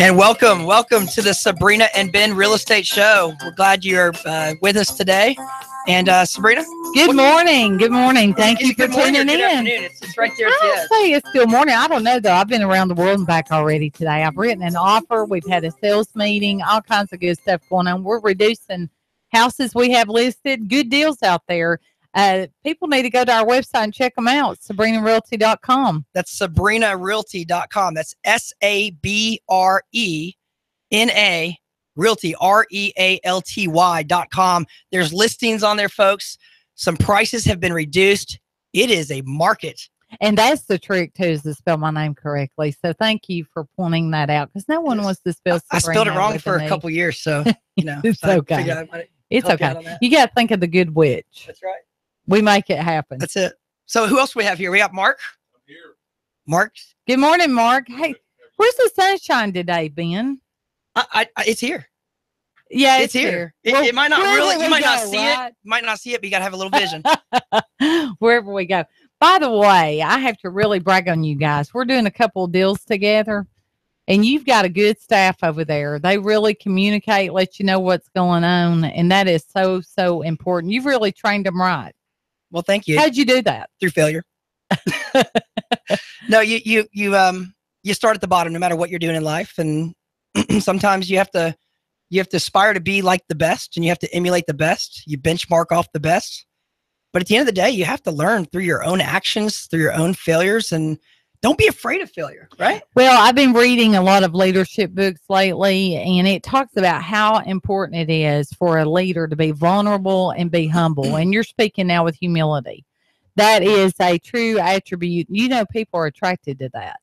And welcome to the Sabrena and Ben Real Estate Show. We're glad you're with us today. And Sabrena? Good morning. Thank you for tuning in. It's right there at the end. Say it's still morning. I don't know, though. I've been around the world and back already today. I've written an offer. We've had a sales meeting, all kinds of good stuff going on. We're reducing houses we have listed, good deals out there. People need to go to our website and check them out, SabrenaRealty.com. That's SabrenaRealty.com. That's SABRENA Realty, REALTY.com. There's listings on there, folks. Some prices have been reduced. It is a market. And that's the trick, too, is to spell my name correctly. So thank you for pointing that out, because no one wants to spell Sabrena. I spelled it wrong for a couple years, so, you know. It's okay. It's okay. You got to think of the good witch. That's right. We make it happen. That's it. So who else do we have here? We got Mark. I'm here. Mark. Good morning, Mark. Hey, where's the sunshine today, Ben? It's here. Yeah, it's here. It might not really. You might not see it. You might not see it, but you got to have a little vision. Wherever we go. By the way, I have to really brag on you guys. We're doing a couple of deals together, and you've got a good staff over there. They really communicate, let you know what's going on, and that is so, so important. You've really trained them right. Well, thank you. How'd you do that? Through failure. No, you start at the bottom no matter what you're doing in life, and sometimes you have to aspire to be like the best, and you have to emulate the best. You benchmark off the best. But at the end of the day, you have to learn through your own actions, through your own failures, and don't be afraid of failure, right? Well, I've been reading a lot of leadership books lately, and it talks about how important it is for a leader to be vulnerable and be humble. And you're speaking now with humility. That is a true attribute. You know, people are attracted to that.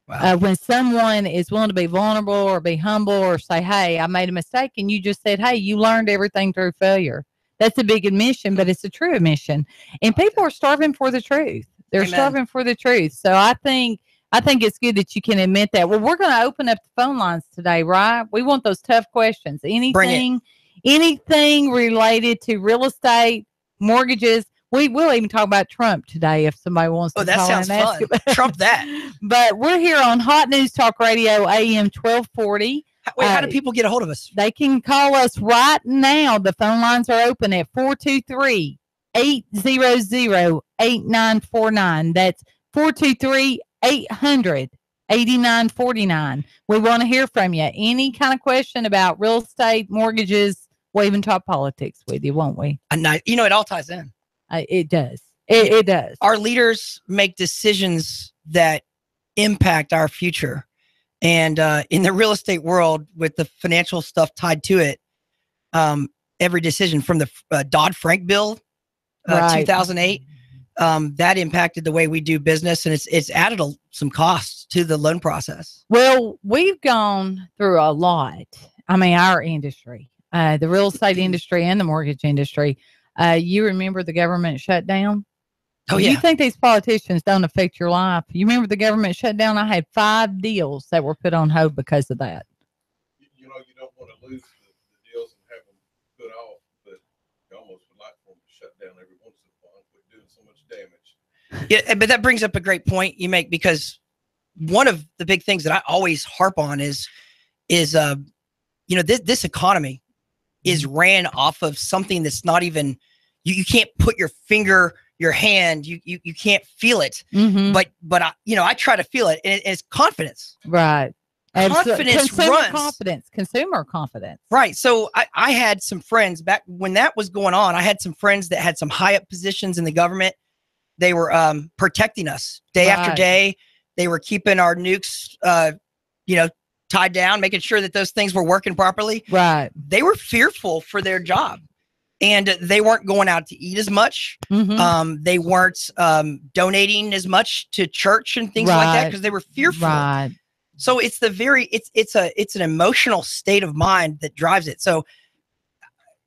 Wow. When someone is willing to be vulnerable or be humble or say, hey, I made a mistake, and you just said, hey, you learned everything through failure. That's a big admission, but it's a true admission. And people are starving for the truth. They're Amen. starving for the truth. So I think it's good that you can admit that. Well, we're going to open up the phone lines today, right? We want those tough questions. Anything related to real estate, mortgages. We'll even talk about Trump today if somebody wants to. Oh, that sounds fun. Trump that. But we're here on Hot News Talk Radio, AM 1240. Wait, how do people get a hold of us? They can call us right now. The phone lines are open at 423-800-8949. That's 423-800-8949. We want to hear from you. Any kind of question about real estate, mortgages, we'll even talk politics with you, won't we? You know, it all ties in. It does. It does. Our leaders make decisions that impact our future. And in the real estate world, with the financial stuff tied to it, every decision from the Dodd-Frank bill, 2008, that impacted the way we do business, and it's added some costs to the loan process. Well, we've gone through a lot. I mean, our industry, the real estate industry and the mortgage industry. You remember the government shutdown? Oh, yeah. You think these politicians don't affect your life? You remember the government shutdown? I had 5 deals that were put on hold because of that. You know, you don't want to lose the deals and have them put off, but you almost would like for them to shut down every once in a while. We're doing so much damage. Yeah, but that brings up a great point you make, because one of the big things that I always harp on is this economy is ran off of something that's not even, you can't put your finger, your hand, you can't feel it. Mm-hmm. But I try to feel it, and it's confidence. Right. Consumer confidence. Right. So I had some friends back when that was going on. I had some friends that had some high up positions in the government. They were protecting us day after day. They were keeping our nukes, tied down, making sure that those things were working properly. Right. They were fearful for their job, and they weren't going out to eat as much. Mm-hmm. They weren't donating as much to church and things like that because they were fearful. Right. So it's an emotional state of mind that drives it. So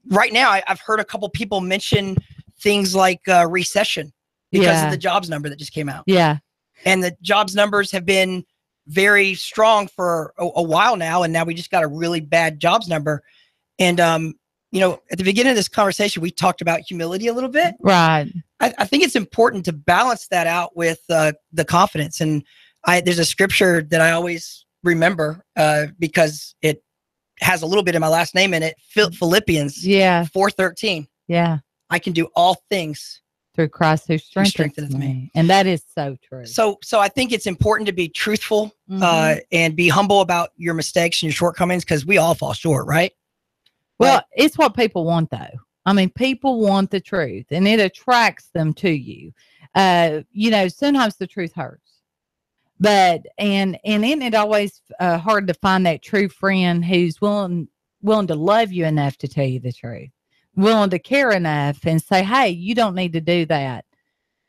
right now I've heard a couple people mention things like recession because of the jobs number that just came out. Yeah. And the jobs numbers have been very strong for a while now. And now we just got a really bad jobs number. And, at the beginning of this conversation, we talked about humility a little bit. Right. I think it's important to balance that out with the confidence. And there's a scripture that I always remember because it has a little bit of my last name in it. Philippians 4:13. Yeah. I can do all things through Christ who strengthens me. And that is so true. So I think it's important to be truthful and be humble about your mistakes and your shortcomings, because we all fall short, right? Well, it's what people want, though. I mean, people want the truth, and it attracts them to you. Sometimes the truth hurts, but and isn't it always hard to find that true friend who's willing to love you enough to tell you the truth, willing to care enough and say, hey, you don't need to do that.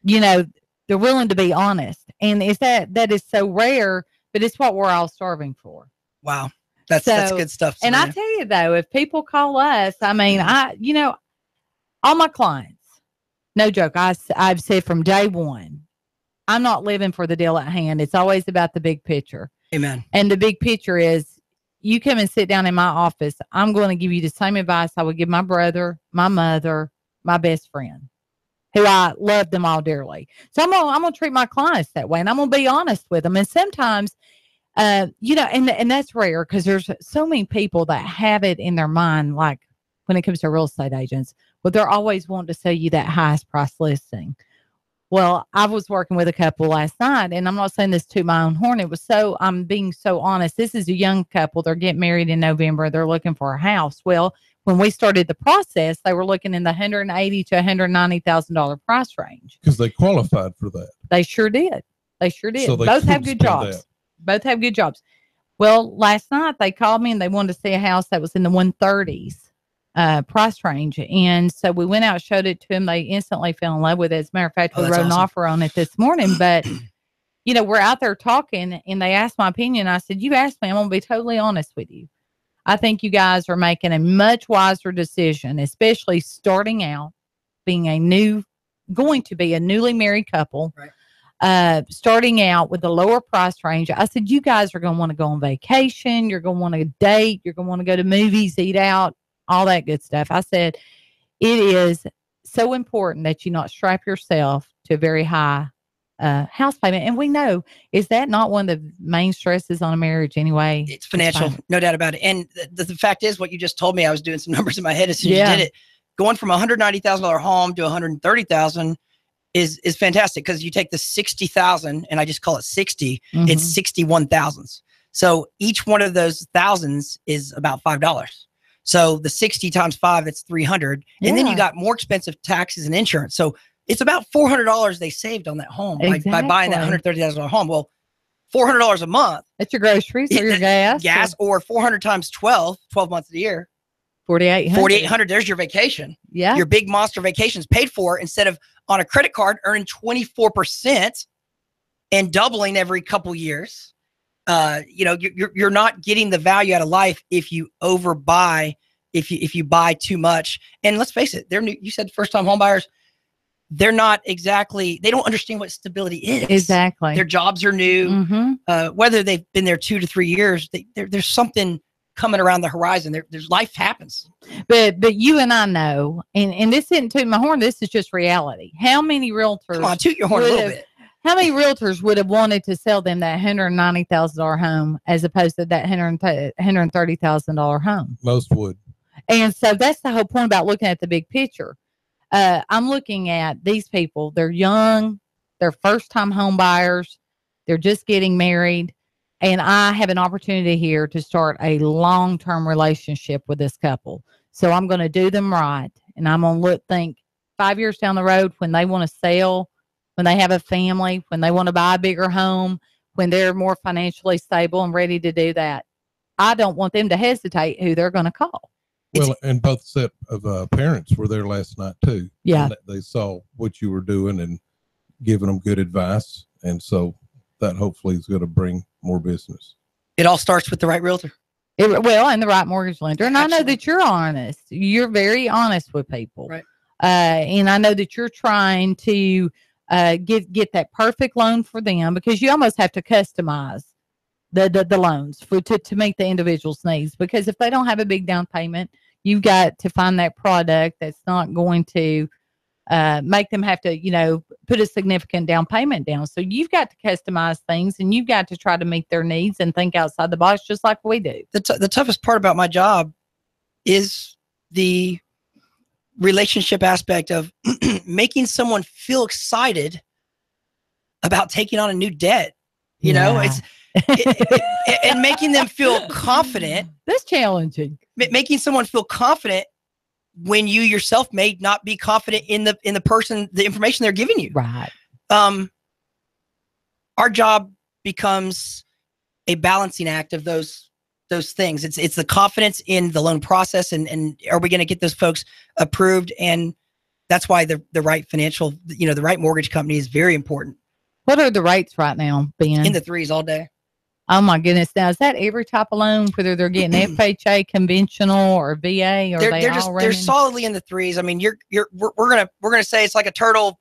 They're willing to be honest. And that is so rare, but it's what we're all starving for. Wow. That's good stuff. And I tell you though, if people call us, I mean, all my clients, no joke, I've said from day one, I'm not living for the deal at hand. It's always about the big picture. Amen. And the big picture is, you come and sit down in my office, I'm going to give you the same advice I would give my brother, my mother, my best friend, who I love them all dearly. So I'm going to treat my clients that way, and I'm going to be honest with them. And sometimes, and that's rare, because there's so many people that have it in their mind, like when it comes to real estate agents, but they're always wanting to sell you that highest price listing. Well, I was working with a couple last night, and I'm not saying this to my own horn. I'm being so honest. This is a young couple. They're getting married in November. They're looking for a house. Well, when we started the process, they were looking in the $180,000 to $190,000 price range. Because they qualified for that. They sure did. So both have good jobs. That. Both have good jobs. Well, last night they called me and they wanted to see a house that was in the 130s price range. And so we went out, showed it to them. They instantly fell in love with it. As a matter of fact, we wrote an offer on it this morning. But, we're out there talking, and they asked my opinion. I said, you asked me, I'm going to be totally honest with you. I think you guys are making a much wiser decision, especially starting out, going to be a newly married couple. Right. Starting out with a lower price range. I said, you guys are going to want to go on vacation. You're going to want to date. You're going to want to go to movies, eat out, all that good stuff. I said, it is so important that you not strap yourself to a very high house payment. And we know, is that not one of the main stresses on a marriage anyway? It's financial, no doubt about it. And the fact is, what you just told me, I was doing some numbers in my head as soon as you did it. Going from $190,000 home to $130,000 is fantastic, because you take the 60,000 and I just call it 60, it's 61 thousands. So each one of those thousands is about $5. So the 60 times 5, that's 300. And then you got more expensive taxes and insurance. So it's about $400 they saved on that home by buying that $130,000 home. Well, $400 a month. That's your groceries or your gas. Or 400 times 12 months of the year. 4,800. There's your vacation. Yeah. Your big monster vacation's paid for, instead of on a credit card earning 24% and doubling every couple years. You're not getting the value out of life if you overbuy, if you buy too much. And let's face it, they're new. You said first time home buyers, they're not exactly, they don't understand what stability is. Exactly. Their jobs are new. Whether they've been there 2 to 3 years, there's something coming around the horizon. There's life happens. But you and I know, and this isn't tooting my horn, this is just reality. How many realtors? Come on, toot your horn a little bit. How many realtors would have wanted to sell them that $190,000 home as opposed to that $130,000 home? Most would. And so that's the whole point about looking at the big picture. I'm looking at these people. They're young. They're first-time home buyers. They're just getting married. And I have an opportunity here to start a long-term relationship with this couple. So I'm going to do them right. And I'm going to think 5 years down the road, when they want to sell, when they have a family, when they want to buy a bigger home, when they're more financially stable and ready to do that. I don't want them to hesitate who they're going to call. Well, and both set of parents were there last night too. Yeah. And they saw what you were doing and giving them good advice. And so that hopefully is going to bring more business. It all starts with the right realtor. And the right mortgage lender. And absolutely. I know that you're honest. You're very honest with people. Right. And I know that you're trying to get that perfect loan for them, because you almost have to customize the loans to meet the individual's needs. Because if they don't have a big down payment, you've got to find that product that's not going to make them have to, put a significant down payment down. So you've got to customize things, and you've got to try to meet their needs and think outside the box, just like we do. The toughest part about my job is the relationship aspect of making someone feel excited about taking on a new debt. It's and making them feel confident. That's challenging. Making someone feel confident when you yourself may not be confident in the person, the information they're giving you. Right. Our job becomes a balancing act of those things. It's the confidence in the loan process, and are we going to get those folks approved? And that's why the right financial, the right mortgage company is very important. What are the rates right now, Ben? In the threes all day. Oh my goodness! Now, is that every type of loan, whether they're getting FHA, conventional, or VA, or they're solidly in the threes? I mean, we're gonna say it's like a turtle.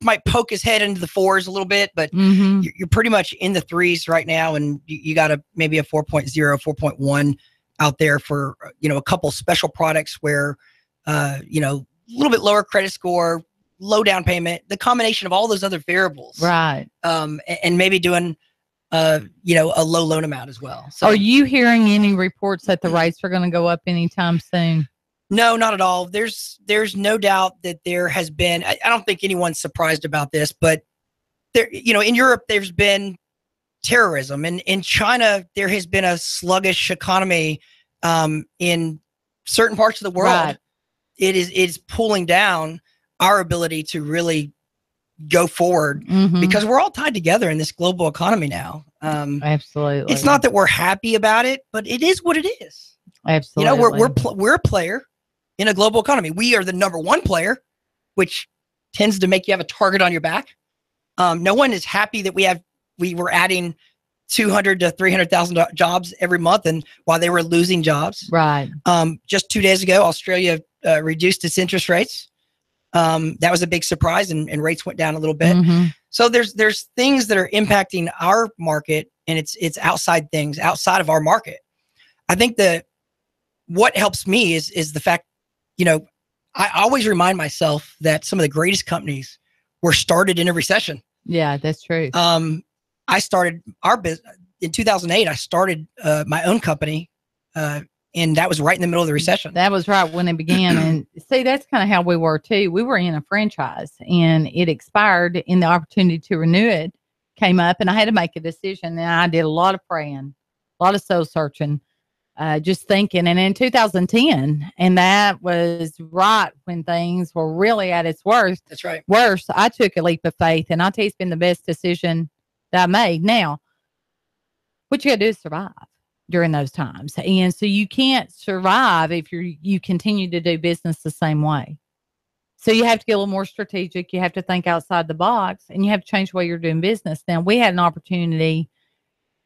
Might poke his head into the fours a little bit, but you're pretty much in the threes right now, and you got maybe a 4.0, 4.1 out there for a couple special products where a little bit lower credit score, low down payment, the combination of all those other variables, right? And maybe doing a low loan amount as well. So, are you hearing any reports that the rates are going to go up anytime soon? No, not at all. There's no doubt that there has been, I don't think anyone's surprised about this, but there, in Europe, there's been terrorism, and in China, there has been a sluggish economy, in certain parts of the world. Right. It's pulling down our ability to really go forward because we're all tied together in this global economy now. Absolutely. It's not that we're happy about it, but it is what it is. Absolutely. We're a player in a global economy. We are the number one player, which tends to make you have a target on your back. No one is happy that we were adding 200 to 300,000 jobs every month, and while they were losing jobs. Right. Just 2 days ago, Australia reduced its interest rates. That was a big surprise, and rates went down a little bit. So there's things that are impacting our market, and it's outside things outside of our market. I think that what helps me is the fact, I always remind myself that some of the greatest companies were started in a recession. Yeah, that's true. I started our business in 2008. I started my own company, and that was right in the middle of the recession. That was right when it began. And see, that's kind of how we were too. We were in a franchise, and it expired, and the opportunity to renew it came up, and I had to make a decision. And I did a lot of praying, a lot of soul searching. Just thinking, and in 2010, and that was right when things were really at its worst. That's right. Worse, I took a leap of faith, and I'll tell you, it's been the best decision that I made. Now, what you got to do is survive during those times, and so you can't survive if you continue to do business the same way. So you have to get a little more strategic. You have to think outside the box, and you have to change the way you're doing business. Now, we had an opportunity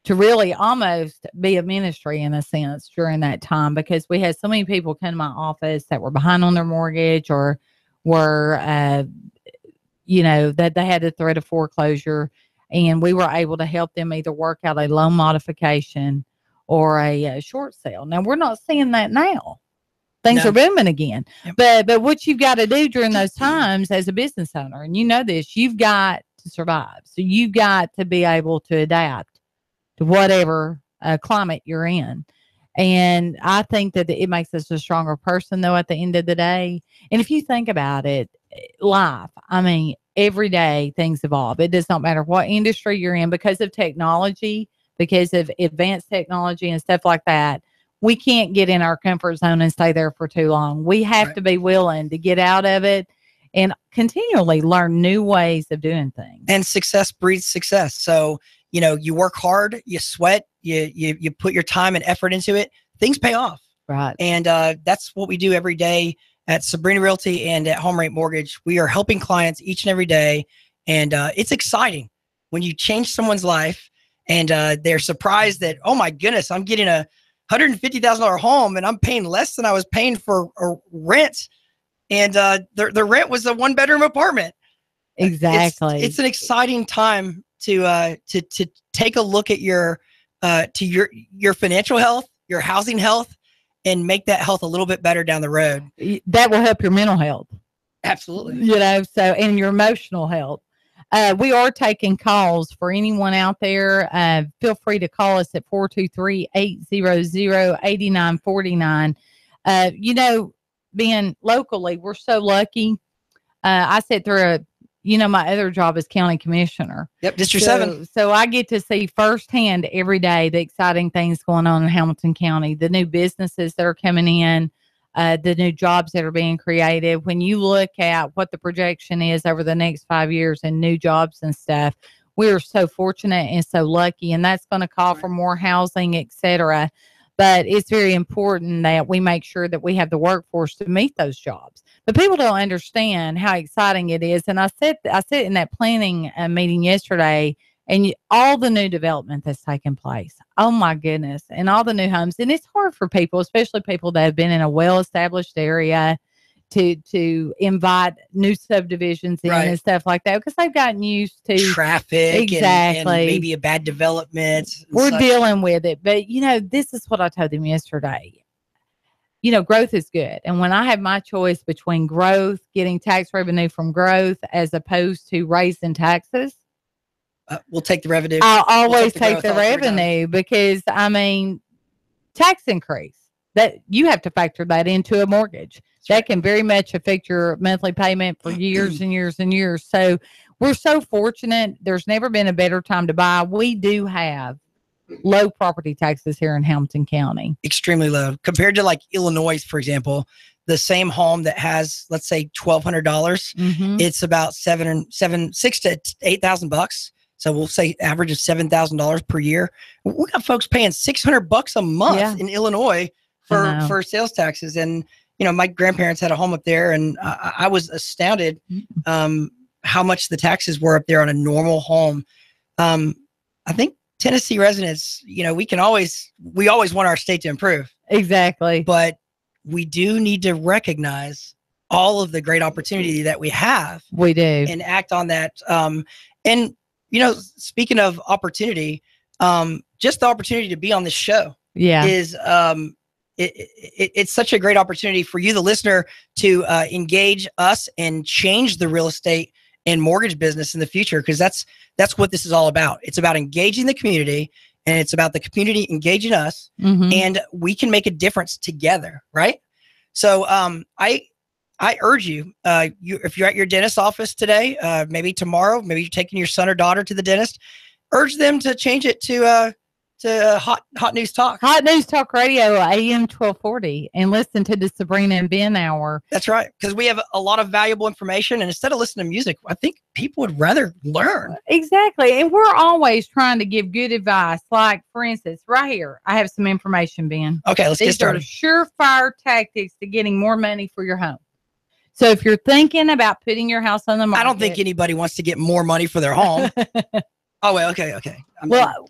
to really almost be a ministry in a sense during that time, because we had so many people come to my office that were behind on their mortgage, or were, that they had the threat of foreclosure, and we were able to help them either work out a loan modification or a short sale. Now, we're not seeing that now. Things are booming again. Yep. But what you've got to do during those times as a business owner, and this, you've got to survive. So you've got to be able to adapt to whatever climate you're in. And I think that it makes us a stronger person, though, at the end of the day. And if you think about it, life, every day things evolve. It does not matter what industry you're in, because of technology, because of advanced technology and stuff like that. We can't get in our comfort zone and stay there for too long. We have to be willing to get out of it and continually learn new ways of doing things. And success breeds success. So, you work hard, you sweat, you put your time and effort into it, things pay off. Right. And that's what we do every day at Sabrena Realty and at Home Rate Mortgage. We are helping clients each and every day. And it's exciting when you change someone's life and they're surprised that, oh my goodness, I'm getting a $150,000 home and I'm paying less than I was paying for a rent. And the rent was a 1-bedroom apartment. Exactly. It's an exciting time to take a look at your financial health, your housing health, and make that health a little bit better down the road. That will help your mental health. Absolutely. You know, so, and your emotional health. We are taking calls for anyone out there. Feel free to call us at 423-800-8949. You know, being locally, we're so lucky. I sit through my other job is county commissioner. Yep, District 7. So I get to see firsthand every day the exciting things going on in Hamilton County, the new businesses that are coming in, the new jobs that are being created. When you look at what the projection is over the next 5 years and new jobs and stuff, we are so fortunate and so lucky, and that's going to call for more housing, et cetera. But it's very important that we make sure that we have the workforce to meet those jobs. But people don't understand how exciting it is. And I said in that planning meeting yesterday, and all the new development that's taking place. Oh my goodness. And all the new homes. And it's hard for people, especially people that have been in a well-established area, to invite new subdivisions in and stuff like that, because they've gotten used to traffic and maybe a bad development. We're dealing with it. But, this is what I told them yesterday. Growth is good. And when I have my choice between growth, getting tax revenue from growth, as opposed to raising taxes, we'll take the revenue. I'll always take the revenue, because, tax increase, that you have to factor that into a mortgage. That can very much affect your monthly payment for years and years and years. So we're so fortunate. There's never been a better time to buy. We do have low property taxes here in Hamilton County. Extremely low compared to like Illinois, for example. The same home that has, let's say, $1,200, it's about $6,000 to $8,000. So we'll say average of $7,000 per year. We got folks paying $600 a month in Illinois for sales taxes. And my grandparents had a home up there, and I was astounded how much the taxes were up there on a normal home. I think Tennessee residents, we always want our state to improve. Exactly. But we do need to recognize all of the great opportunity that we have. We do. And act on that. And, speaking of opportunity, just the opportunity to be on this show is it's such a great opportunity for you, the listener, to engage us and change the real estate and mortgage business in the future, because that's what this is all about. It's about engaging the community, and it's about the community engaging us, and we can make a difference together, right? So I urge you, if you're at your dentist's office today, maybe tomorrow, maybe you're taking your son or daughter to the dentist, urge them to change it to Hot News Talk. Hot News Talk Radio, AM 1240, and listen to the Sabrena and Ben Hour. That's right, because we have a lot of valuable information, and instead of listening to music, I think people would rather learn. Exactly, and we're always trying to give good advice. Like, for instance, right here, I have some information, Ben. Okay, let's get started. These are surefire tactics to getting more money for your home. So if you're thinking about putting your house on the market, I don't think anybody wants to get more money for their home. Oh, wait, okay.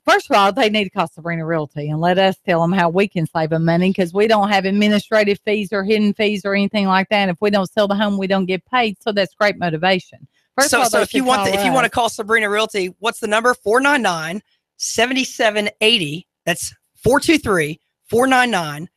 First of all, they need to call Sabrena Realty and let us tell them how we can save them money, because we don't have administrative fees or hidden fees or anything like that. And if we don't sell the home, we don't get paid. So that's great motivation. So if you want to call Sabrena Realty, what's the number? 499-7780. That's 423-499-7780.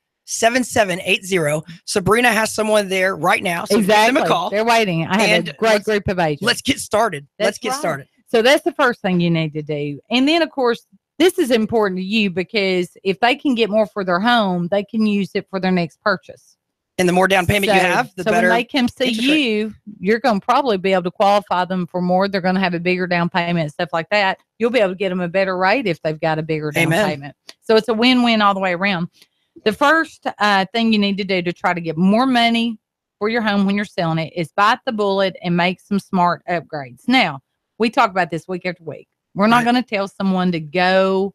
Sabrena has someone there right now. So exactly. Give them a call. They're waiting. I have a great group of agents. Let's get started. Started. So that's the first thing you need to do. And then, of course, this is important to you, because if they can get more for their home, they can use it for their next purchase. And the more down payment you have, the better. When they come see you, you're going to probably be able to qualify them for more. They're going to have a bigger down payment and stuff like that. You'll be able to get them a better rate if they've got a bigger down payment. So it's a win-win all the way around. The first thing you need to do to try to get more money for your home when you're selling it is bite the bullet and make some smart upgrades. Now, we talk about this week after week. We're not going to tell someone to go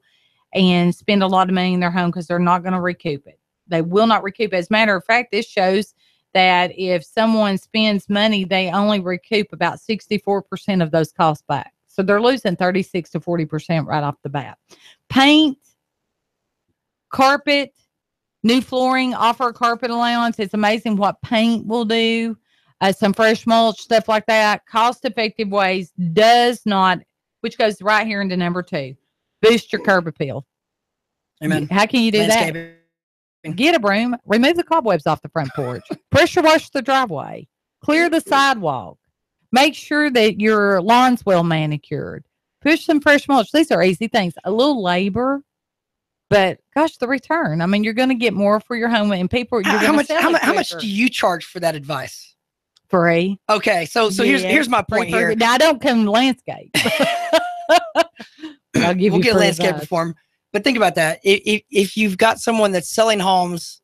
and spend a lot of money in their home, because they're not going to recoup it. They will not recoup it. As a matter of fact, this shows that if someone spends money, they only recoup about 64% of those costs back. So they're losing 36 to 40% right off the bat. Paint, carpet, new flooring, offer a carpet allowance. It's amazing what paint will do. Some fresh mulch, stuff like that. Cost-effective ways does not, which goes right here into number 2, boost your curb appeal. Amen. How can you do that? Get a broom, remove the cobwebs off the front porch, pressure wash the driveway, Clear the sidewalk. Make sure that your lawn's well manicured. Push some fresh mulch. These are easy things. A little labor, but gosh, the return. I mean, you're going to get more for your home, and people. You're How much? How much do you charge for that advice? Free. Okay, so here's my point here. Now I don't come landscape. I'll give we'll you get landscape advice. reform. But think about that. If you've got someone that's selling homes,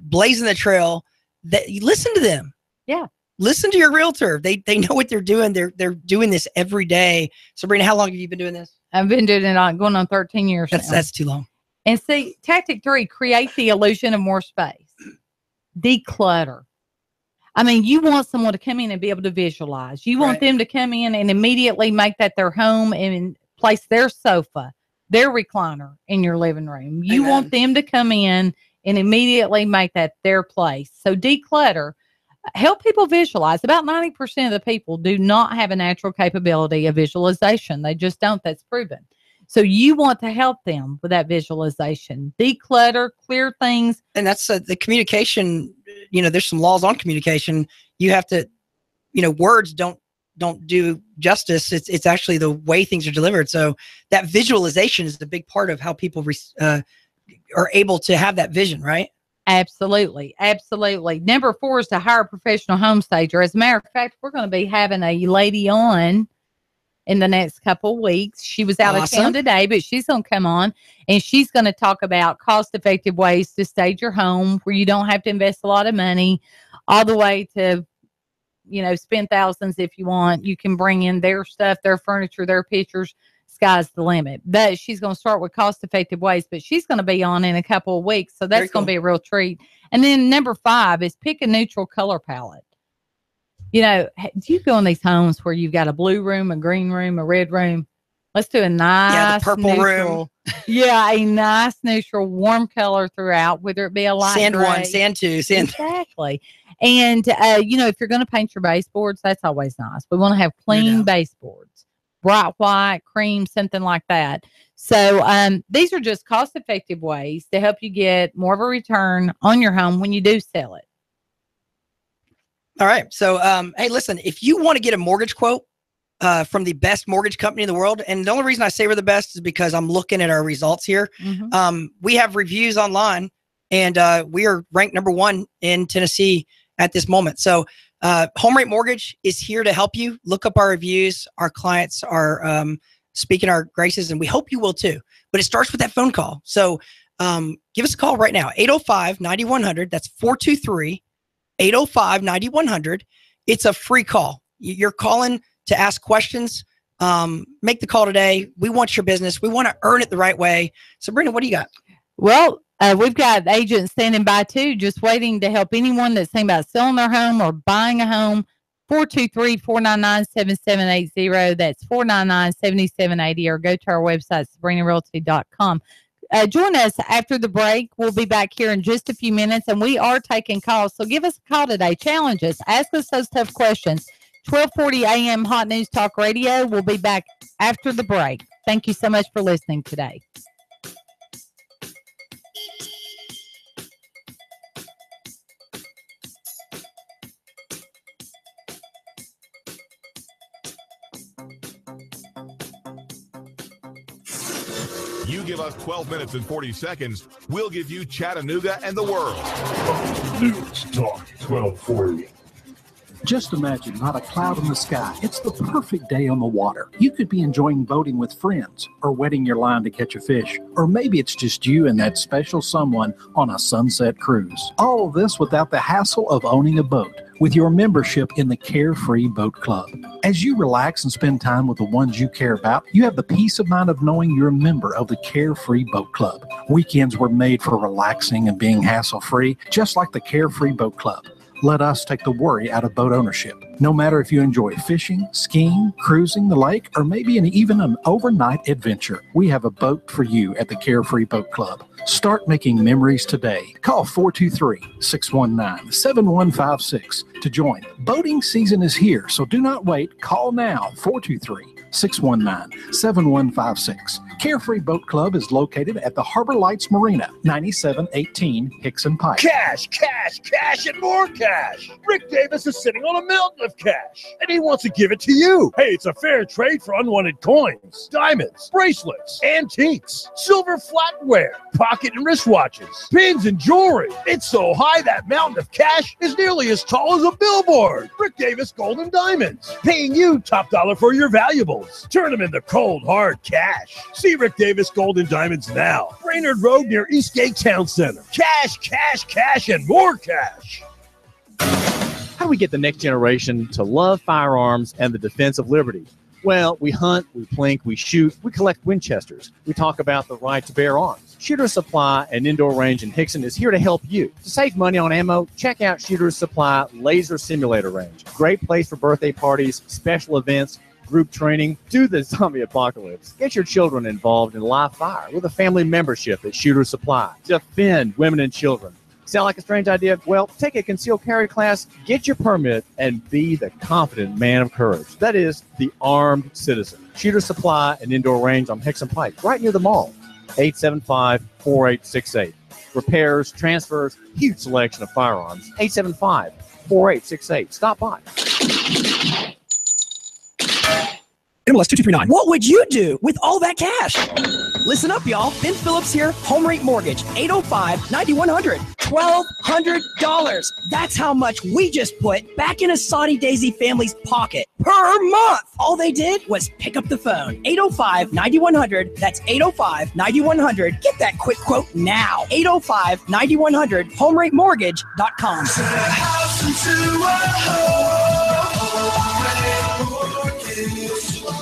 blazing the trail, that you listen to them. Yeah. Listen to your realtor. They know what they're doing. They're doing this every day. Sabrena, how long have you been doing this? I've been doing it going on 13 years. That's too long. And see, tactic 3, create the illusion of more space. Declutter. I mean, you want someone to come in and be able to visualize. You want them to come in and immediately make that their home and place their sofa, their recliner in your living room. You want them to come in and immediately make that their place. So declutter. Help people visualize. About 90% of the people do not have a natural capability of visualization. They just don't. That's proven. So you want to help them with that visualization. Declutter, clear things. And that's the communication. There's some laws on communication. You have to, words don't do justice. It's actually the way things are delivered. So that visualization is the big part of how people are able to have that vision, right? Absolutely. Absolutely. Number 4 is to hire a professional home stager. As a matter of fact, we're going to be having a lady on in the next couple of weeks. She was out of town today, but she's going to come on and she's going to talk about cost-effective ways to stage your home where you don't have to invest a lot of money, all the way to, spend thousands if you want. You can bring in their stuff, their furniture, their pictures. Sky's the limit. But she's going to start with cost-effective ways, but she's going to be on in a couple of weeks. So that's going to be a real treat. And then number 5 is pick a neutral color palette. Do you go in these homes where you've got a blue room, a green room, a red room? Let's do a nice the purple neutral room. a nice neutral warm color throughout, whether it be a light sand gray. 1, sand 2, sand. Exactly. And, if you're going to paint your baseboards, that's always nice. We want to have clean baseboards, bright white, cream, something like that. So these are just cost-effective ways to help you get more of a return on your home when you do sell it. All right. So, hey, listen, if you want to get a mortgage quote from the best mortgage company in the world, and the only reason I say we're the best is because I'm looking at our results here. Mm-hmm. We have reviews online, and we are ranked number 1 in Tennessee at this moment. So Home Rate Mortgage is here to help you. Look up our reviews. Our clients are speaking our graces, and we hope you will too. But it starts with that phone call. So give us a call right now, 805-9100. That's 423-805-9100. It's a free call. You're calling to ask questions. Make the call today. We want your business. We want to earn it the right way. Sabrena, what do you got? Well, we've got agents standing by too, just waiting to help anyone that's thinking about selling their home or buying a home. 423-499-7780. That's 499-7780, or go to our website, SabrenaRealty.com. Join us after the break. We'll be back here in just a few minutes, and we are taking calls. So give us a call today. Challenge us. Ask us those tough questions. 1240 AM Hot News Talk Radio. We'll be back after the break. Thank you so much for listening today. You give us 12 minutes and 40 seconds, we'll give you Chattanooga and the world. News Talk 1240. Just imagine not a cloud in the sky. It's the perfect day on the water. You could be enjoying boating with friends, or wetting your line to catch a fish, or maybe it's just you and that special someone on a sunset cruise. All of this without the hassle of owning a boat, with your membership in the Carefree Boat Club. As you relax and spend time with the ones you care about, you have the peace of mind of knowing you're a member of the Carefree Boat Club. Weekends were made for relaxing and being hassle-free, just like the Carefree Boat Club. Let us take the worry out of boat ownership. No matter if you enjoy fishing, skiing, cruising the lake, or maybe even an overnight adventure, we have a boat for you at the Carefree Boat Club. Start making memories today. Call 423-619-7156 to join. Boating season is here, so do not wait. Call now, 423-619-7156. 619-7156. Carefree Boat Club is located at the Harbor Lights Marina, 9718 Hickson Pike. Cash, cash, cash, and more cash. Rick Davis is sitting on a mountain of cash, and he wants to give it to you. Hey, it's a fair trade for unwanted coins, diamonds, bracelets, antiques, silver flatware, pocket and wristwatches, pins and jewelry. It's so high that mountain of cash is nearly as tall as a billboard. Rick Davis Gold and Diamonds, paying you top dollar for your valuables. Turn them into cold, hard cash. See Rick Davis Gold and Diamonds now. Brainerd Road near Eastgate Town Center. Cash, cash, cash, and more cash. How do we get the next generation to love firearms and the defense of liberty? Well, we hunt, we plink, we shoot, we collect Winchesters. We talk about the right to bear arms. Shooter's Supply and Indoor Range in Hickson is here to help you. To save money on ammo, check out Shooter's Supply Laser Simulator Range. Great place for birthday parties, special events, group training. Do the zombie apocalypse. Get your children involved in live fire with a family membership at Shooter's Supply. Defend women and children. Sound like a strange idea? Well, take a concealed carry class, get your permit, and be the confident man of courage. That is, the armed citizen. Shooter's Supply and Indoor Range on Hickson Pike, right near the mall. 875-4868. Repairs, transfers, huge selection of firearms. 875-4868. Stop by. MLS 2239. What would you do with all that cash? Listen up, y'all. Ben Phillips here, Home Rate Mortgage, 805-9100. $1,200. That's how much we just put back in a Saudi Daisy family's pocket per month. All they did was pick up the phone. 805-9100. That's 805-9100. Get that quick quote now. 805-9100. HomeRateMortgage.com.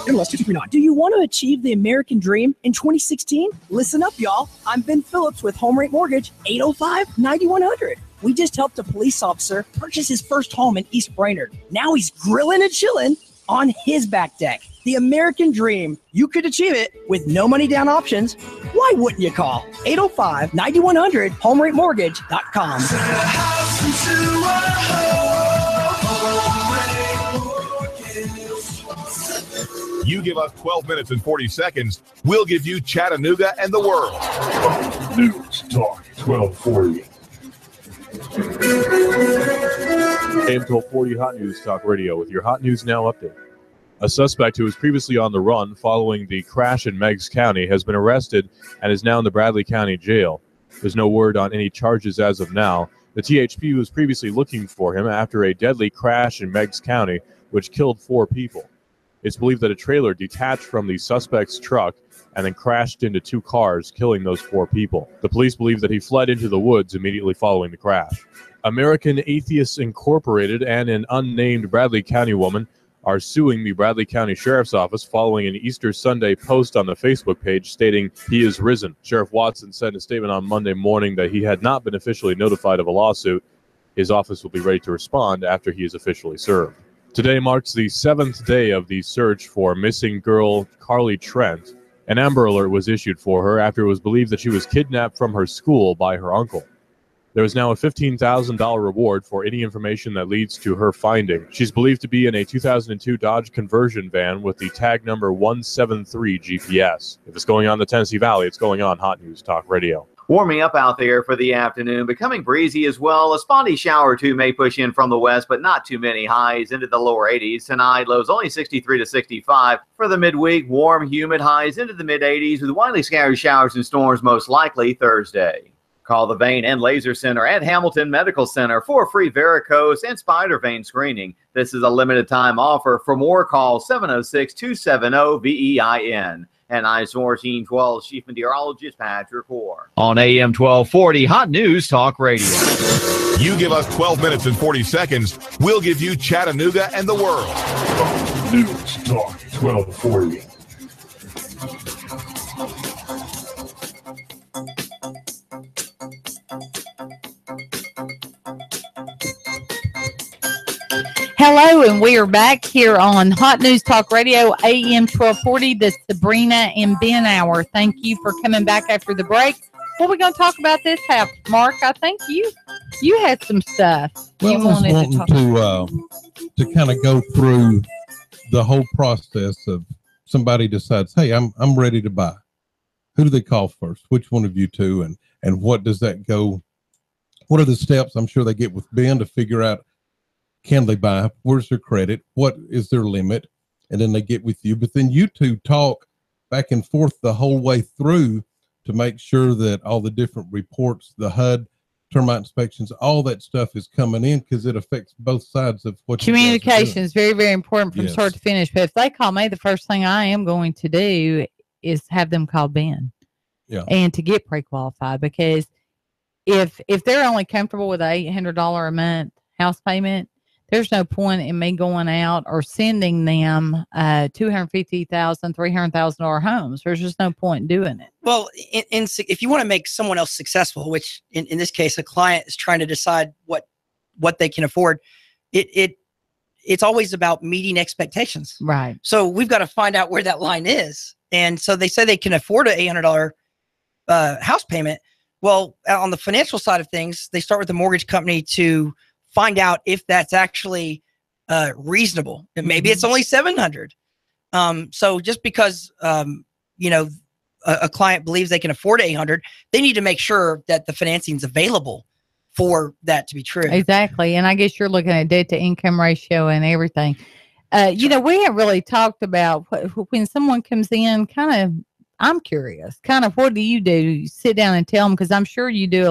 MLS 2239. Do you want to achieve the American dream in 2016? Listen up, y'all. I'm Ben Phillips with Home Rate Mortgage, 805-9100. We just helped a police officer purchase his first home in East Brainerd. Now he's grilling and chilling on his back deck. The American dream. You could achieve it with no money down options. Why wouldn't you call? 805-9100, HomeRateMortgage.com. You give us 12 minutes and 40 seconds, we'll give you Chattanooga and the world. News Talk 1240. AM 1240 Hot News Talk Radio with your Hot News Now update. A suspect who was previously on the run following the crash in Meigs County has been arrested and is now in the Bradley County Jail. There's no word on any charges as of now. The THP was previously looking for him after a deadly crash in Meigs County, which killed 4 people. It's believed that a trailer detached from the suspect's truck and then crashed into 2 cars, killing those 4 people. The police believe that he fled into the woods immediately following the crash. American Atheists Incorporated and an unnamed Bradley County woman are suing the Bradley County Sheriff's Office following an Easter Sunday post on the Facebook page stating he is risen. Sheriff Watson said in a statement on Monday morning that he had not been officially notified of a lawsuit. His office will be ready to respond after he is officially served. Today marks the 7th day of the search for missing girl Carly Trent. An Amber Alert was issued for her after it was believed that she was kidnapped from her school by her uncle. There is now a $15,000 reward for any information that leads to her finding. She's believed to be in a 2002 Dodge conversion van with the tag number 173 GPS. If it's going on the Tennessee Valley, it's going on Hot News Talk Radio. Warming up out there for the afternoon, becoming breezy as well. A spotty shower or two may push in from the west, but not too many. Highs into the lower 80s. Tonight, lows only 63 to 65. For the midweek, warm, humid, highs into the mid-80s with widely scattered showers and storms most likely Thursday. Call the Vein and Laser Center at Hamilton Medical Center for free varicose and spider vein screening. This is a limited time offer. For more, call 706-270-VEIN. And I Source 12 Chief Meteorologist Patrick Hoare. On AM 1240 Hot News Talk Radio. You give us 12 minutes and 40 seconds, we'll give you Chattanooga and the world. News Talk 1240. Hello, and we are back here on Hot News Talk Radio, AM 1240, the Sabrena and Ben Hour. Thank you for coming back after the break. What are we going to talk about this half, Mark? I think you had some stuff you wanted to talk about. To kind of go through the whole process of somebody decides, hey, I'm ready to buy, who do they call first? Which one of you two? And what does that go? What are the steps I'm sure they get with Ben to figure out, can they buy? Where's their credit? What is their limit? And then they get with you. But then you two talk back and forth the whole way through to make sure that all the different reports, the HUD, termite inspections, all that stuff is coming in, because it affects both sides of what communication is very, very important from Yes. start to finish. But if they call me, the first thing I am going to do is have them call Ben. Yeah. And to get pre-qualified, because if they're only comfortable with $800 a month house payment, there's no point in me going out or sending them $250,000, $300,000 homes. There's just no point in doing it. Well, if you want to make someone else successful, which in this case, a client is trying to decide what they can afford, it's always about meeting expectations. Right. So we've got to find out where that line is. And so they say they can afford an $800 house payment. Well, on the financial side of things, they start with the mortgage company to find out if that's actually reasonable. And maybe it's only $700. So just because a client believes they can afford $800, they need to make sure that the financing is available for that to be true. Exactly. And I guess you're looking at debt to income ratio and everything. We haven't really talked about when someone comes in, kind of, I'm curious, kind of what do? You sit down and tell them, because I'm sure you do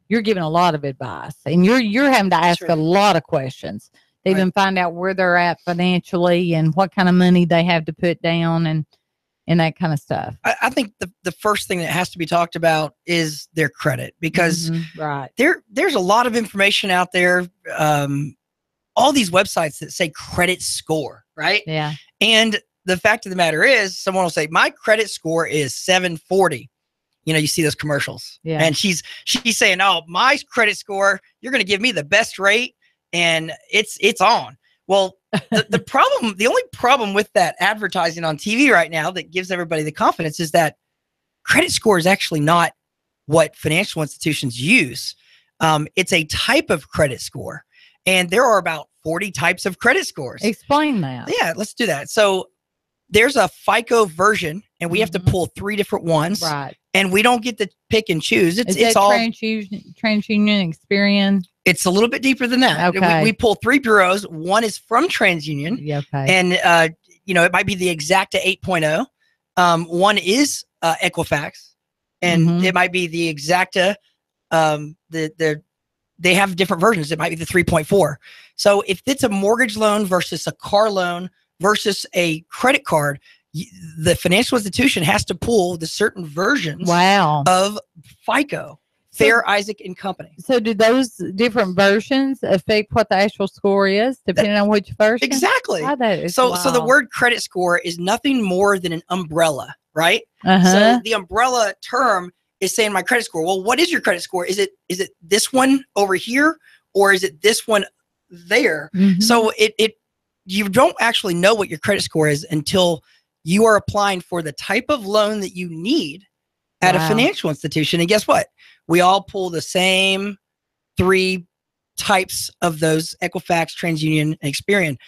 you're giving a lot of advice, and you're having to ask a lot of questions to even find out where they're at financially and what kind of money they have to put down and that kind of stuff. I think the first thing that has to be talked about is their credit, because there's a lot of information out there. All these websites that say credit score, right? Yeah. And the fact of the matter is, someone will say, my credit score is 740. You see those commercials. Yeah. And she's saying, oh, my credit score, you're going to give me the best rate, and it's on. Well, the only problem with that advertising on TV right now that gives everybody the confidence is that credit score is actually not what financial institutions use. It's a type of credit score. And there are about 40 types of credit scores. Explain that. Yeah, let's do that. So there's a FICO version, and we have to pull 3 different ones. Right. And we don't get to pick and choose. It's all TransUnion, Experian. It's a little bit deeper than that. Okay. We pull 3 bureaus. One is from TransUnion. Yeah, okay. And, it might be the Exacta 8.0. One is Equifax. And it might be the Exacta. They have different versions. It might be the 3.4. So if it's a mortgage loan versus a car loan versus a credit card, the financial institution has to pull the certain versions of FICO, Fair, Isaac, and Company. So do those different versions affect what the actual score is, depending on which version? Exactly. Oh, that is So the word credit score is nothing more than an umbrella, right? So the umbrella term is saying my credit score. Well, what is your credit score? Is it this one over here, or is it this one there? So you don't actually know what your credit score is until you are applying for the type of loan that you need at a financial institution. And guess what? We all pull the same 3 types of those: Equifax, TransUnion, and Experian.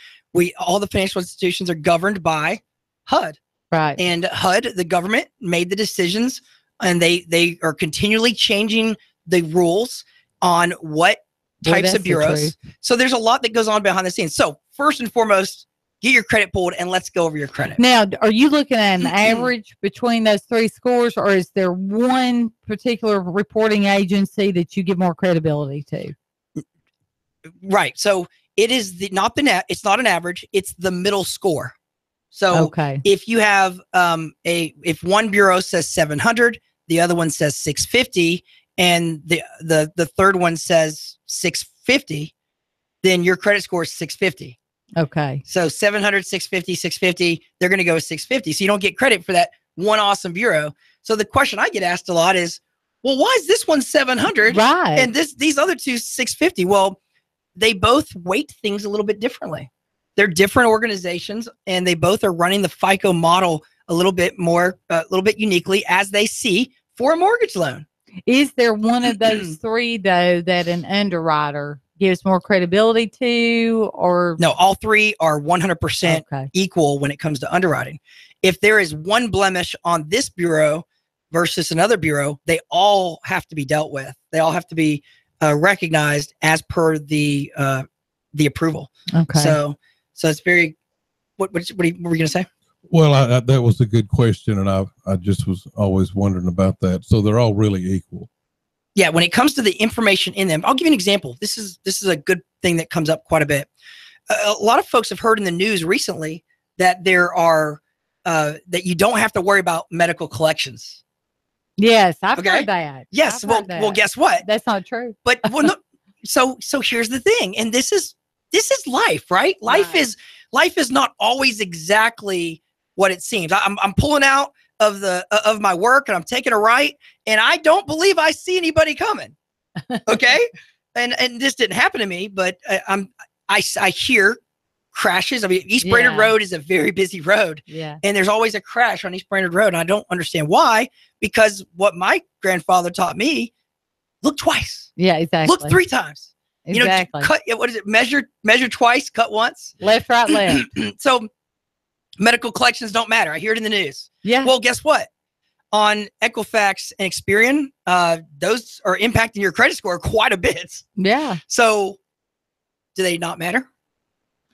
All the financial institutions are governed by HUD. Right. And HUD, the government, made the decisions, and they are continually changing the rules on what types of bureaus. So there's a lot that goes on behind the scenes. So first and foremost, get your credit pulled, and let's go over your credit. Now, are you looking at an average between those 3 scores, or is there one particular reporting agency that you give more credibility to? Right. So it is it's not an average. It's the middle score. So if you have if one bureau says 700, the other one says 650, and the third one says 650, then your credit score is 650. Okay. So 700, 650, 650, they're going to go with 650. So you don't get credit for that one awesome bureau. So the question I get asked a lot is, well, why is this one 700 and these other two 650? Well, they both weight things a little bit differently. They're different organizations, and they both are running the FICO model a little bit uniquely as they see for a mortgage loan. Is there one of those 3 though that an underwriter gives more credibility to, or no, all three are 100% equal when it comes to underwriting. If there is one blemish on this bureau versus another bureau, they all have to be dealt with. They all have to be recognized as per the approval. Okay. So it's very. What were you going to say? Well, that was a good question, and I just was always wondering about that. So they're all really equal. Yeah, when it comes to the information in them, I'll give you an example. This is a good thing that comes up quite a bit. A lot of folks have heard in the news recently that there are that you don't have to worry about medical collections. Yes, I've heard that. Yes, well, guess what? That's not true. But no, so here's the thing, and this is life, right? Life is not always exactly what it seems. I'm pulling out of my work and I'm taking a right, and I don't believe I see anybody coming. Okay. and this didn't happen to me, but I hear crashes. I mean, East Brainerd Road is a very busy road. Yeah. And there's always a crash on East Brainerd Road. And I don't understand why, because what my grandfather taught me, look twice. Yeah, exactly. Look 3 times. Exactly. Cut, what is it? Measure twice, cut once. Left, right, left. So medical collections don't matter. I hear it in the news. Yeah. Well, guess what? On Equifax and Experian, those are impacting your credit score quite a bit. Yeah. So do they not matter?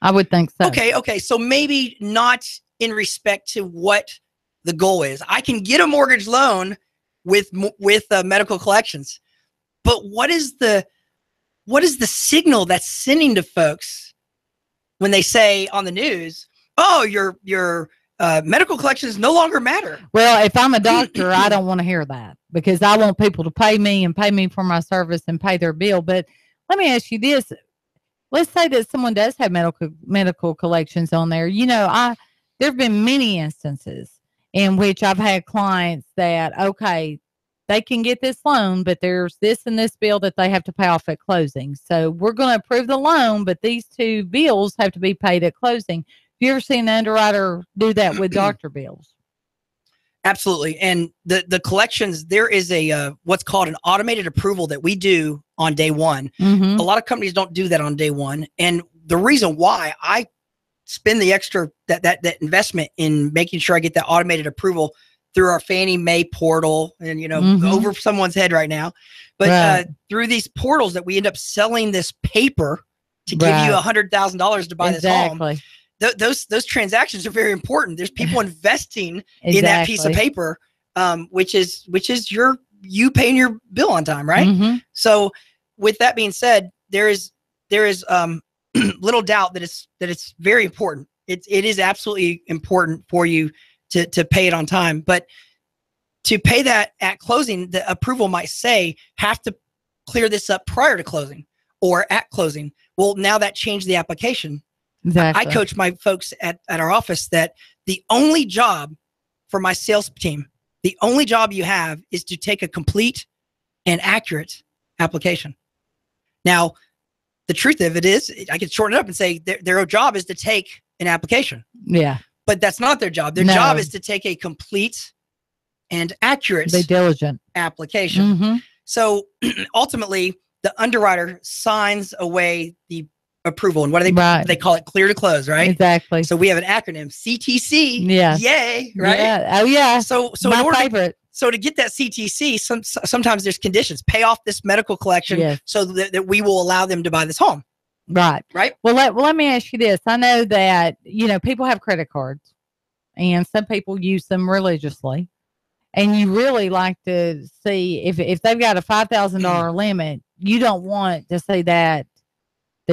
I would think so. Okay. So maybe not in respect to what the goal is. I can get a mortgage loan with medical collections, but what is the signal that's sending to folks when they say on the news, "Oh, your medical collections no longer matter"? Well, if I'm a doctor, I don't want to hear that, because I want people to pay me for my service and pay their bill. But let me ask you this. Let's say that someone does have medical collections on there. There have been many instances in which I've had clients that, okay, they can get this loan, but there's this and this bill that they have to pay off at closing. So we're going to approve the loan, but these 2 bills have to be paid at closing. Have you ever seen an underwriter do that with doctor bills? Absolutely. And the collections, there is a what's called an automated approval that we do on day one. Mm-hmm. A lot of companies don't do that on day one. And the reason why I spend the extra that investment in making sure I get that automated approval through our Fannie Mae portal, and over someone's head right now, but through these portals that we end up selling this paper to give you $100,000 to buy this home. Those transactions are very important. There's people investing in that piece of paper, which is you paying your bill on time, right? Mm-hmm. So, with that being said, there is little doubt that it's very important. It is absolutely important for you to pay it on time, but to pay that at closing, the approval might say have to clear this up prior to closing or at closing. Well, now that changed the application. Exactly. I coach my folks at our office that the only job for my sales team, the only job you have is to take a complete and accurate application. Now, the truth of it is, I can shorten it up and say their job is to take an application. Yeah. But that's not their job. Their job is to take a complete and accurate diligent application. Mm-hmm. So ultimately, the underwriter signs away the approval. And what do they call it? Clear to close, right? Exactly. So we have an acronym, CTC. Yeah. Yay, right? Yeah. Oh, yeah. So my favorite. So to get that CTC, sometimes there's conditions. Pay off this medical collection so that we will allow them to buy this home. Right. Right. Well, let me ask you this. I know that, people have credit cards and some people use them religiously, and you really like to see if they've got a $5,000 limit, you don't want to see that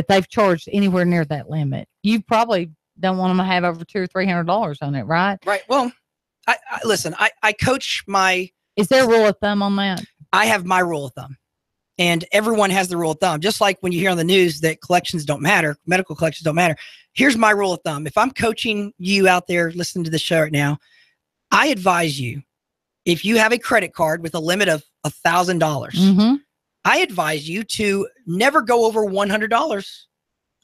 they've charged anywhere near that limit. You probably don't want them to have over $200 or $300 on it. Right. Right. Well, listen, I coach my. Is there a rule of thumb on that? I have my rule of thumb. And everyone has the rule of thumb. Just like when you hear on the news that collections don't matter, medical collections don't matter. Here's my rule of thumb. If I'm coaching you out there listening to the show right now, I advise you, if you have a credit card with a limit of $1,000, mm-hmm. I advise you to never go over $100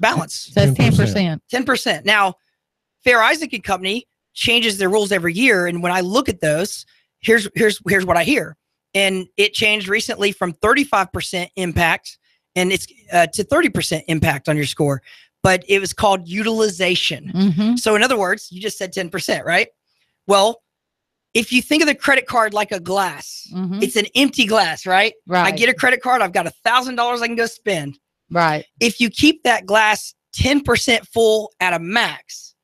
balance. That's 10%. 10%. Now, Fair Isaac and Company changes their rules every year. And when I look at those, here's what I hear. And it changed recently from 35% impact and it's to 30% impact on your score, but it was called utilization. So in other words, you just said 10%, right? Well, if you think of the credit card like a glass, it's an empty glass, right? I get a credit card, I've got $1,000 I can go spend. Right. If you keep that glass 10% full at a max,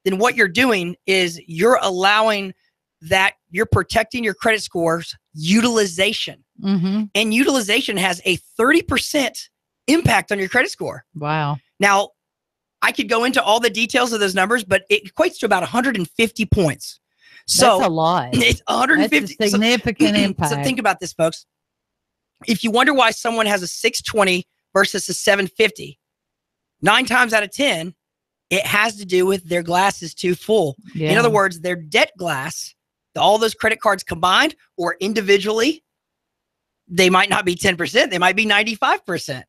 then what you're doing is you're allowing that you're protecting your credit score's utilization. And utilization has a 30% impact on your credit score. Wow. Now, I could go into all the details of those numbers, but it equates to about 150 points. So that's a lot. It's 150. That's a significant impact. So think about this, folks. If you wonder why someone has a 620 versus a 750, 9 times out of 10, it has to do with their glass is too full. Yeah. In other words, their debt glass, all those credit cards combined or individually, they might not be 10%. They might be 95%.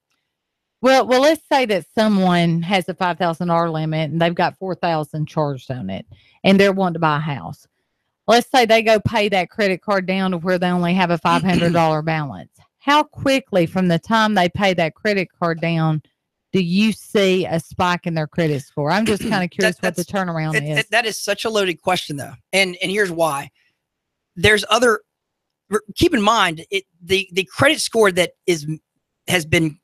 Well, let's say that someone has a $5,000 limit and they've got $4,000 charged on it, and they're wanting to buy a house. Let's say they go pay that credit card down to where they only have a $500 balance. How quickly from the time they pay that credit card down do you see a spike in their credit score? I'm just kind of curious what the turnaround is. That is such a loaded question, though. And here's why. There's keep in mind, the credit score that has been,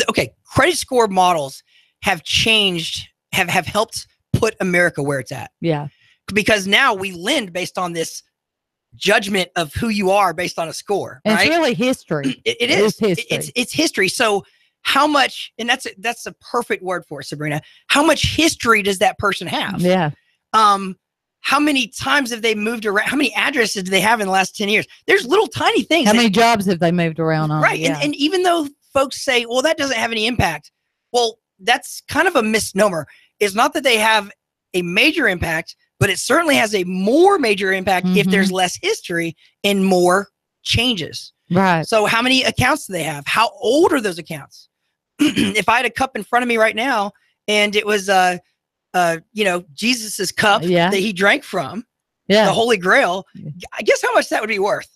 okay, credit score models have changed, have helped put America where it's at. Yeah. Because now we lend based on this judgment of who you are based on a score. And right? It's really history. It is. History. It's history. So how much, and that's a perfect word for it, Sabrena. How much history does that person have? Yeah. How many times have they moved around? How many addresses do they have in the last 10 years? There's little tiny things. How many jobs have they moved around on? Right. Yeah. And even though folks say, well, that doesn't have any impact. Well, that's kind of a misnomer. It's not that they have a major impact, but it certainly has a more major impact if there's less history and more changes. Right. So how many accounts do they have? How old are those accounts? If I had a cup in front of me right now and it was, Jesus's cup that he drank from, the Holy Grail, I guess how much that would be worth?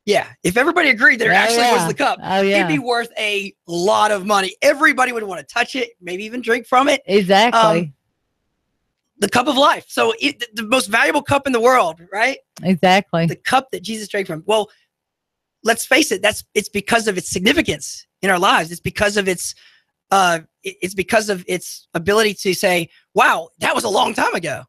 Yeah. If everybody agreed there actually was the cup, it'd be worth a lot of money. Everybody would want to touch it, maybe even drink from it. Exactly. The cup of life. So the most valuable cup in the world, right? Exactly. The cup that Jesus drank from. Well, let's face it. It's because of its significance in our lives. It's because of its ability to say, wow, that was a long time ago.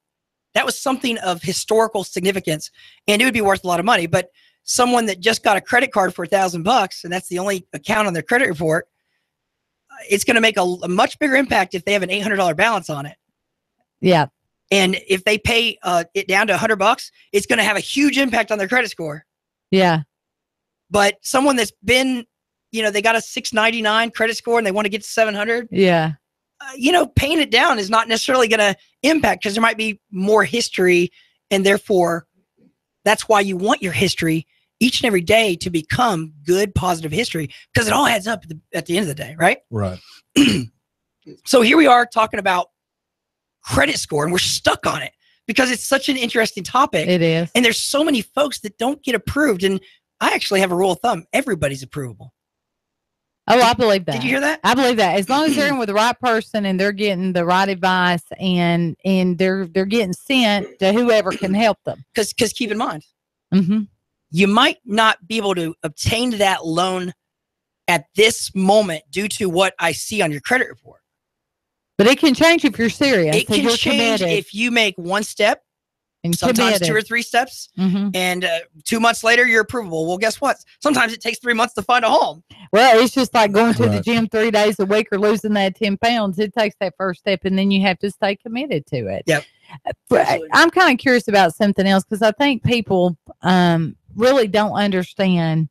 That was something of historical significance, and it would be worth a lot of money. But someone that just got a credit card for $1,000 and that's the only account on their credit report, it's going to make a much bigger impact if they have an $800 balance on it. Yeah. And if they pay it down to $100, it's going to have a huge impact on their credit score. Yeah. But someone that's been, they got a 699 credit score and they want to get to 700. Yeah. Paying it down is not necessarily going to impact because there might be more history. And therefore, that's why you want your history each and every day to become good, positive history, because it all adds up at the end of the day, right? Right. So here we are talking about credit score, and we're stuck on it because it's such an interesting topic. It is. And there's so many folks that don't get approved. And I actually have a rule of thumb. Everybody's approvable. Oh, I believe that. Did you hear that? I believe that. As long as they're in with the right person and they're getting the right advice and they're getting sent to whoever can help them. Because keep in mind, you might not be able to obtain that loan at this moment due to what I see on your credit report. But it can change if you're serious. It can change if you make one step, and sometimes 2 or 3 steps, and 2 months later you're approvable. Well, guess what? Sometimes it takes 3 months to find a home. Well, it's just like going to the gym 3 days a week or losing that 10 pounds. It takes that first step, and then you have to stay committed to it. Yep. I'm kind of curious about something else because I think people really don't understand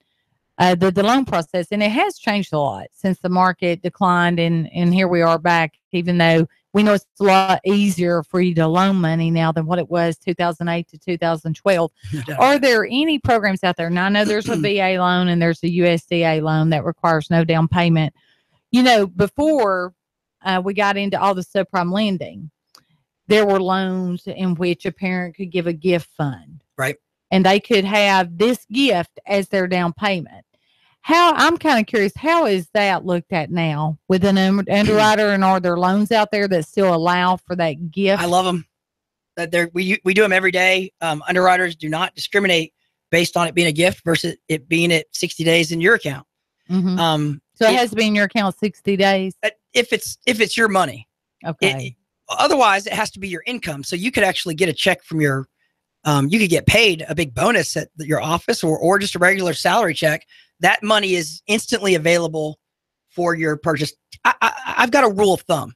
the loan process, and it has changed a lot since the market declined, and here we are back, even though we know it's a lot easier for you to loan money now than what it was 2008 to 2012. Are there any programs out there? Now, I know there's a VA loan and there's a USDA loan that requires no down payment. Before we got into all the subprime lending, there were loans in which a parent could give a gift fund. Right. And they could have this gift as their down payment. I'm kind of curious, how is that looked at now with an underwriter, and are there loans out there that still allow for that gift? I love them. We do them every day. Underwriters do not discriminate based on it being a gift versus it being at 60 days in your account. Mm-hmm. So it has to be in your account 60 days? If it's your money. Okay. Otherwise, it has to be your income. So you could actually get a check from you could get paid a big bonus at your office or just a regular salary check. That money is instantly available for your purchase. I've got a rule of thumb.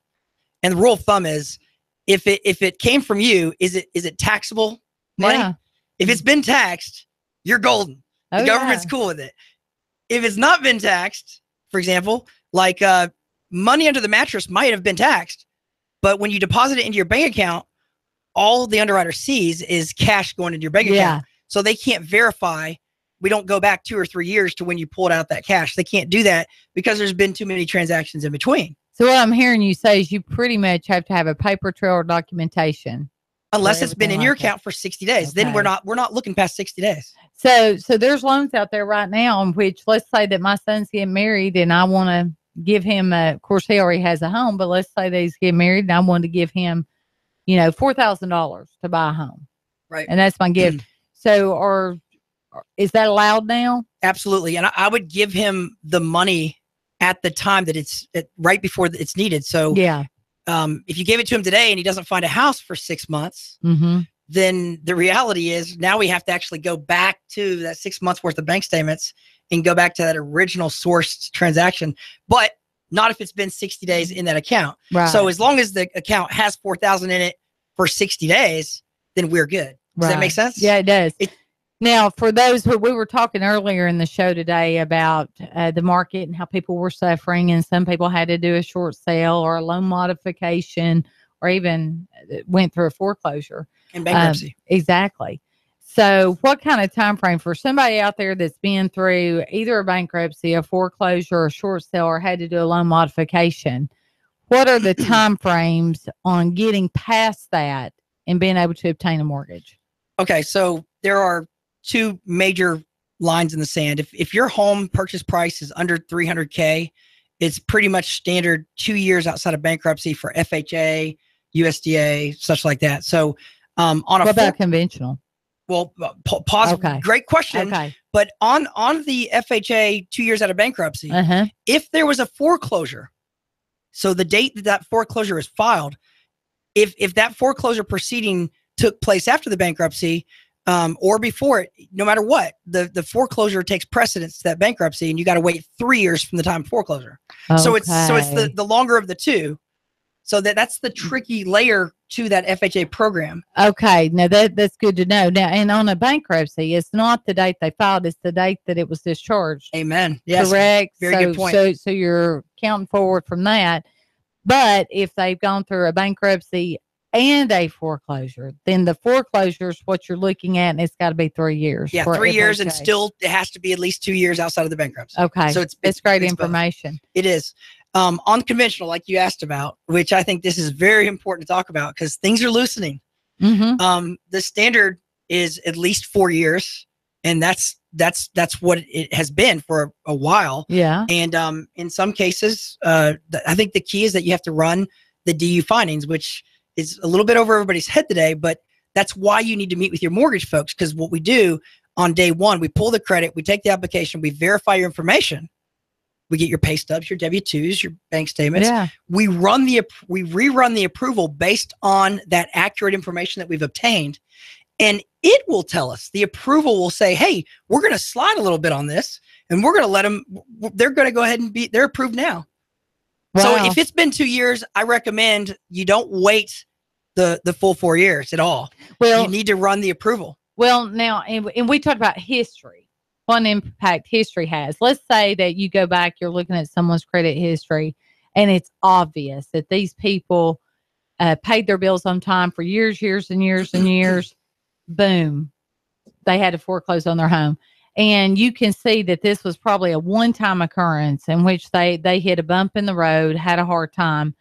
And the rule of thumb is if it came from you, is it taxable money? Yeah. If it's been taxed, you're golden. The government's cool with it. If it's not been taxed, for example, like money under the mattress might have been taxed, but when you deposit it into your bank account, all the underwriter sees is cash going into your bank account. So they can't verify. We don't go back 2 or 3 years to when you pulled out that cash. They can't do that because there's been too many transactions in between. So what I'm hearing you say is you pretty much have to have a paper trail or documentation. Unless it's been in your account for 60 days. Okay. Then we're not looking past 60 days. So there's loans out there right now in which, let's say that my son's getting married and I want to give him of course he already has a home, but let's say that he's getting married and I want to give him, $4,000 to buy a home. Right. And that's my gift. So is that allowed now? Absolutely. And I would give him the money at the time that it's right before it's needed. So if you gave it to him today and he doesn't find a house for 6 months, then the reality is now we have to actually go back to that 6 months worth of bank statements and go back to that original sourced transaction, but not if it's been 60 days in that account. Right. So as long as the account has 4,000 in it for 60 days, then we're good. Does that make sense? Yeah, it does. Now, for those who we were talking earlier in the show today about the market and how people were suffering, and some people had to do a short sale or a loan modification or even went through a foreclosure and bankruptcy. Exactly. So what kind of time frame for somebody out there that's been through either a bankruptcy, a foreclosure, a short sale, or had to do a loan modification? What are the time frames on getting past that and being able to obtain a mortgage? Okay, so there are two major lines in the sand. If your home purchase price is under $300K, it's pretty much standard 2 years outside of bankruptcy for FHA, USDA, such like that. So what about conventional? Well, pause. Okay. Great question. Okay. But on the FHA 2 years out of bankruptcy, if there was a foreclosure, so the date that foreclosure is filed, if that foreclosure proceeding took place after the bankruptcy or before it, no matter what, the foreclosure takes precedence to that bankruptcy, and you got to wait 3 years from the time of foreclosure. Okay. So it's the longer of the two. So that's the tricky layer to that FHA program. Okay. Now that's good to know. Now, and on a bankruptcy, it's not the date they filed, it's the date that it was discharged. Amen. Yes. Correct. Very good point. So you're counting forward from that. But if they've gone through a bankruptcy and a foreclosure, then the foreclosure is what you're looking at, and it's got to be 3 years. Yeah, 3 years, and still it has to be at least 2 years outside of the bankruptcy. Okay. So it's great information. Both. It is. On conventional, like you asked about, which I think this is very important to talk about because things are loosening. The standard is at least 4 years, and that's what it has been for a while. Yeah. And in some cases, I think the key is that you have to run the DU findings, which is a little bit over everybody's head today, but that's why you need to meet with your mortgage folks, because what we do on day one, we pull the credit, we take the application, we verify your information. We get your pay stubs, your W-2s, your bank statements. Yeah. We rerun the approval based on that accurate information that we've obtained. And it will tell us, the approval will say, hey, we're going to slide a little bit on this, and we're going to let them, they're going to go ahead and they're approved now. Wow. So if it's been 2 years, I recommend you don't wait the full 4 years at all. Well, you need to run the approval. Well, now, and we talked about history. What impact history has. Let's say that you go back, you're looking at someone's credit history, and it's obvious that these people paid their bills on time for years and years. Boom. They had to foreclose on their home. And you can see that this was probably a one-time occurrence in which they hit a bump in the road, had a hard time.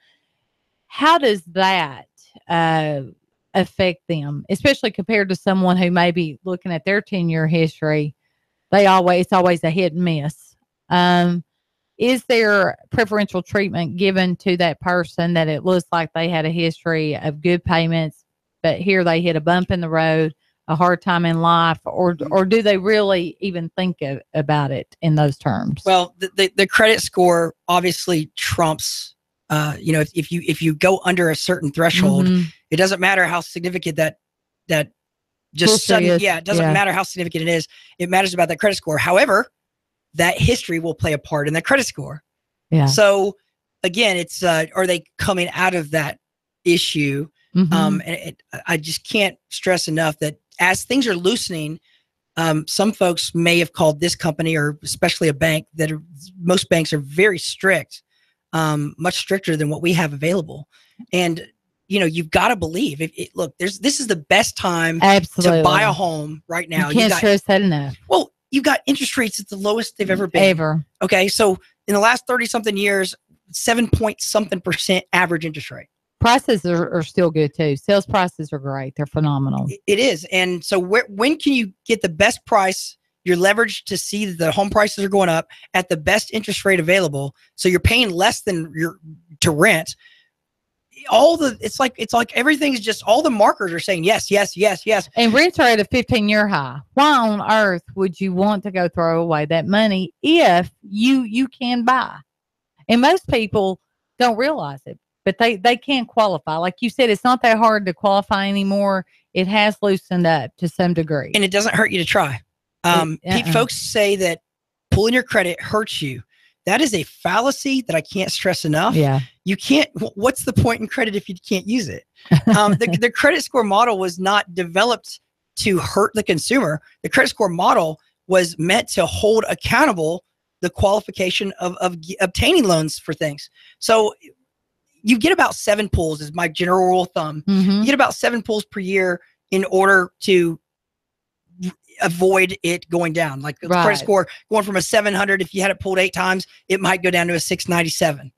How does that affect them, especially compared to someone who may be looking at their 10-year history? It's always a hit and miss. Is there preferential treatment given to that person that it looks like they had a history of good payments, but here they hit a bump in the road, a hard time in life, or do they really even think about it in those terms? Well, the credit score obviously trumps. If you go under a certain threshold, it doesn't matter how significant that just sudden. It doesn't matter how significant it is. It matters about that credit score. However, that history will play a part in that credit score. Yeah. So again, it's are they coming out of that issue? And I just can't stress enough that as things are loosening, some folks may have called this company, or especially a bank, most banks are very strict, much stricter than what we have available. And you've got to believe. Look, this is the best time to buy a home right now. You can't stress that enough. Well, you've got interest rates at the lowest they've ever been. Okay, so in the last 30-something years, 7-point-something% average interest rate. Prices are still good too. Sales prices are great. They're phenomenal. It is. And so when can you get the best price? You're leveraged to see that the home prices are going up at the best interest rate available. So you're paying less than to rent. It's like everything's just, all the markers are saying yes, yes, yes, yes. And rents are at a 15-year high. Why on earth would you want to go throw away that money if you can buy? And most people don't realize it, but they can qualify. Like you said, it's not that hard to qualify anymore. It has loosened up to some degree. And it doesn't hurt you to try. Folks say that pulling your credit hurts you. That is a fallacy that I can't stress enough. Yeah. You can't, what's the point in credit if you can't use it? The credit score model was not developed to hurt the consumer. The credit score model was meant to hold accountable the qualification of obtaining loans for things. So you get about 7 pulls is my general rule of thumb. You get about 7 pulls per year in order to avoid it going down. Like the credit score going from a 700, if you had it pulled 8 times, it might go down to a 697.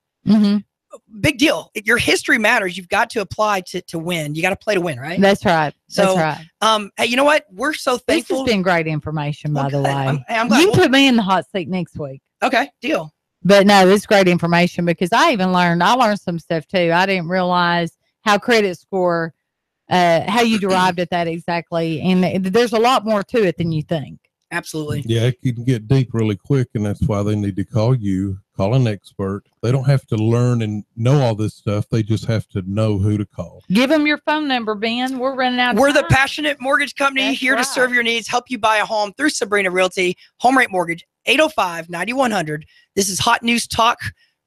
Big deal. Your history matters. You've got to apply to win. You got to play to win, right? That's right. So, that's right. Hey, you know what? We're so thankful. This has been great information, by the way. I'm glad. You can put me in the hot seat next week. Okay, deal. But no, it's great information because I learned some stuff too. I didn't realize how credit score, how you derived at that exactly. And there's a lot more to it than you think. Absolutely. Yeah, it can get deep really quick, and that's why they need to call an expert. They don't have to learn and know all this stuff. They just have to know who to call. Give them your phone number, Ben. We're running out of We're time. the passionate mortgage company here to serve your needs, help you buy a home through Sabrena Realty, Home Rate Mortgage, 805-9100. This is Hot News Talk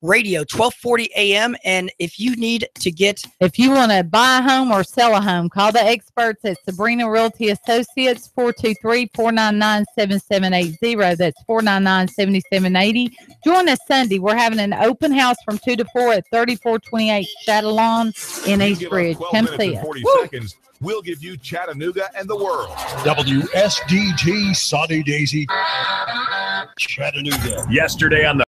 Radio, 1240 a.m. And if you want to buy a home or sell a home, call the experts at Sabrena Realty Associates, 423-499-7780. That's 499-7780. Join us Sunday. We're having an open house from 2 to 4 at 3428 Chattanooga in East Ridge. Come see us. 40 seconds. We'll give you Chattanooga and the world. WSDT Sunny Daisy, Chattanooga. Yesterday on the